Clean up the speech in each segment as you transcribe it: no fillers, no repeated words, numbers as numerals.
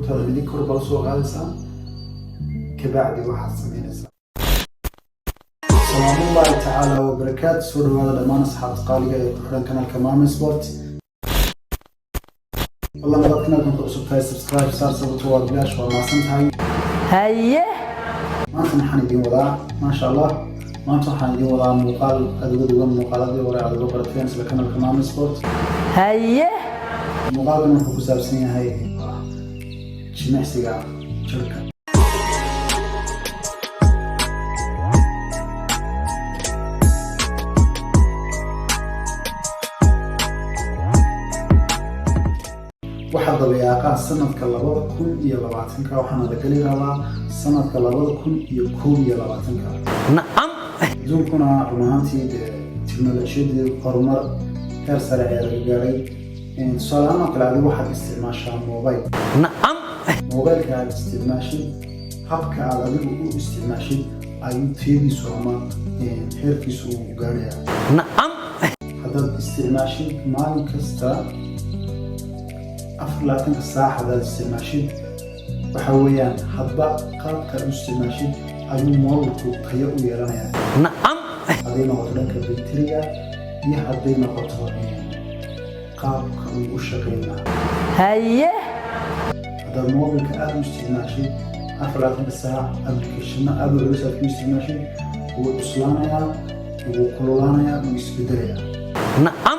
هذا اللي كور بلسو غالسا كبعد واحد سمينسا. السلام الله تعالى وبركاته. سوري هذا لما نصحى قالي يقولون كان الكمام سبورت. والله ما ضبطنا كنت أصبت سبسكرايب صار سويتوا بلاش والله سنتهاي. هيه. ما تنحني دي وضع ما شاء الله. ما تنحني دي وضع مقال أدود مقالات ورا على البرتين سلكنا الكمام سبورت. هيه. مقال من حكومة سابسين هاي. جميع سجع شركة. waxaa dabeeqaa sanadka 2020 waxaana la gali rabaa sanadka 2021 nacam adduunkuna runaantii tiknoolajiyada horumar heer sare ayaa gaaray tusaalahaan kale adigu waxaad isticmaashaa mobile nacam mobileka aad isticmaashid habka aad adigu u isticmaashid ayuu tayadiisu ama heerkiisu u gaarayaa nacam haddaad isticmaashid maalin kasta أفضل ساعة هذا الاستعماشين وحويان حبا قاب كالاستعماشين أيو موضوع قيئو يرانيا نعم هذين غطلنك بالتريا هذين غطلين قاب كاو الشغينا هايه هذا الموضوع كأدو استعماشين أفضل ساعة أبليكيشن أبو عرسة في استعماشين وإصلانيا وقلولانيا وإسبدريا نعم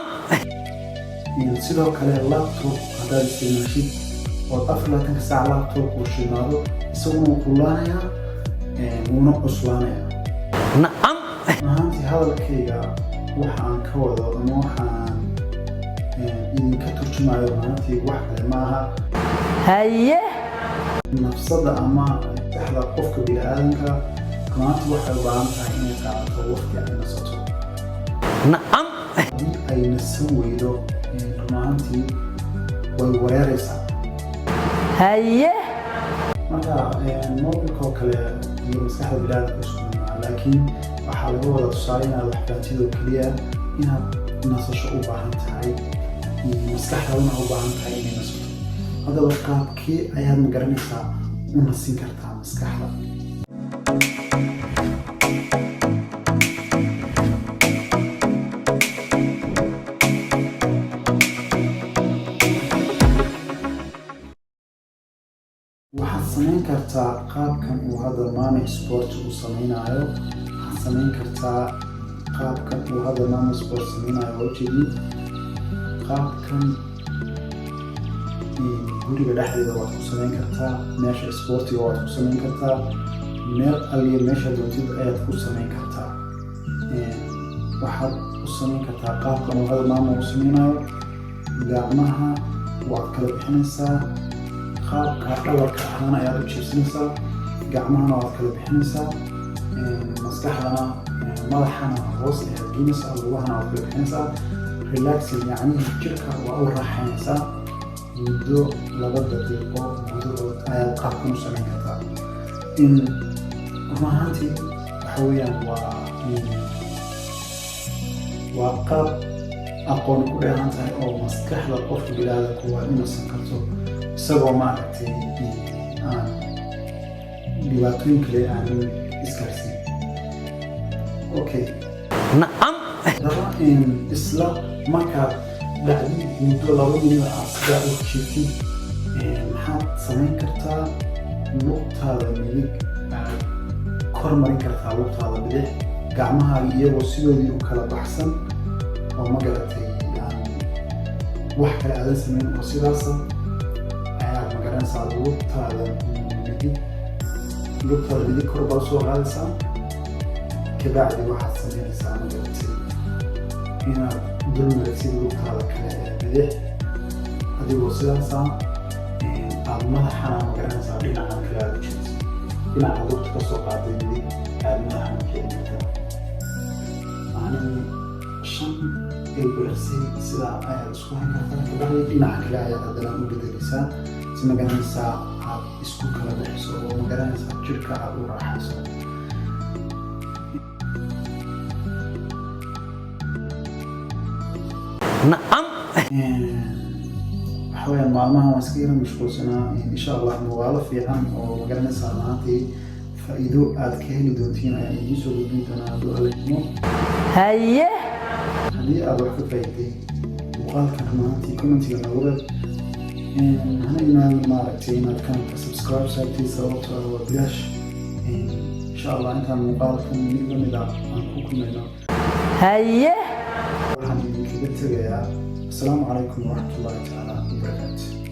يعني sidoo kale laptop hadaad isticmaashid oo 24 saac laptop uu shinaado isaguna uu kulaanaya wuuna cuslaanaya nacam maanta hadalkayga waxaan ka wado ama waxaan idinka turjumayo maanta wax kale maaha haye nafsada ama saxda qofka bini'aadamka maanta waxay u baahan tahay inay qaadato waqti ay nasato nacam ay nasan weydo maantii way wareeraysaa haye marka mobilkoo kale iyo maskaxda bini'aadamka isku maaha laakiin waxaa laga wada tusaale inaad waxbaatidoo keliya inaad nasasho u baahan tahay maskaxdadana u baahan tahay inay nasato haddaba qaabkii ayaad ma garanaysaa u nasin kartaa maskaxda waxaad samayn kartaa qaabkan uu hadda maami sport uu samaynayo waxaad samayn kartaa qaabkan uu hadda maami sport samaynayo oo jeedin qaabkan guriga dhexdeeda waad ku samayn kartaa meesha sportiga waad ku samayn kartaa meel aliya meesha doontida ayaad ku samayn kartaa waxaad u samayn kartaa qaabkan uu hadda maami uu samaynayo gacmaha waad kala bixinaysaa qaabka dhabarka ahaan ayaad u jiibsanaysaa gacmahana waad kala bixinaysaa maskaxdana madaxana hoos ayaad geynaysaa lugahana waad kala bixinaysaa relaxing yacni jirka waa u raaxaynaysaa muddo 2 daqiiqo gudahood ayaad qaabkan u samayn kartaa run ahaantii waxa weeyaan waa qaab aqoon ku dheehan tahay oo maskaxda qofka bini'aadamku waa in nasan karto isagoo maaragtay aan dhibaatooyin kale aanan isgaarsiin okay nacam raba isla markaad dhacdi muddo 2 minute ah sidaa u jiirtid maxaad samayn kartaa lugtaada midig aad kor marin kartaa lugtaada bidix gacmahaaga iyagoo sidoodii u kala baxsan oo ma garatay wax kale aadan samayn oo sidaasa magaranaysaa lugtaada midig kor baa soo qaadaysaa kabacdi waxaad samaynaysaa magartay inaad dul maragsid lugtaada kale ee bidix adigoo sidaasa aad madaxana magaranaysaa dhinacan kale aad u jeedso dhinaca lugta ka soo qaaday midig aad madaxana keeni kartaa macnihii 5 ilbiriqsi sidaa ayaad isku hayn kartaa kabacdi dhinaca kale ayaad haddana u bedelaysaa si magaranaysaa aad isku kala bixiso oo magaranaysaa jirka aad u raaxayso nacam waxa وحويان مالمها واسكيرا مشكوسنا إن شاء الله مغالف في عام ومقرنا سامعاتي فإذا أدكيني دونتين يعني يسوع بنتنا دو عليكم هيه هذه أروح كفايتي وقال كرماتي كومنتي ونورد أنا إن ما رأيتين كان سبسكرايب سايتي صوت وبلاش إن شاء الله أنت مقال كم نقدر ندا أنكم منا هيه وحنا كده السلام عليكم ورحمة الله تعالى وبركاته.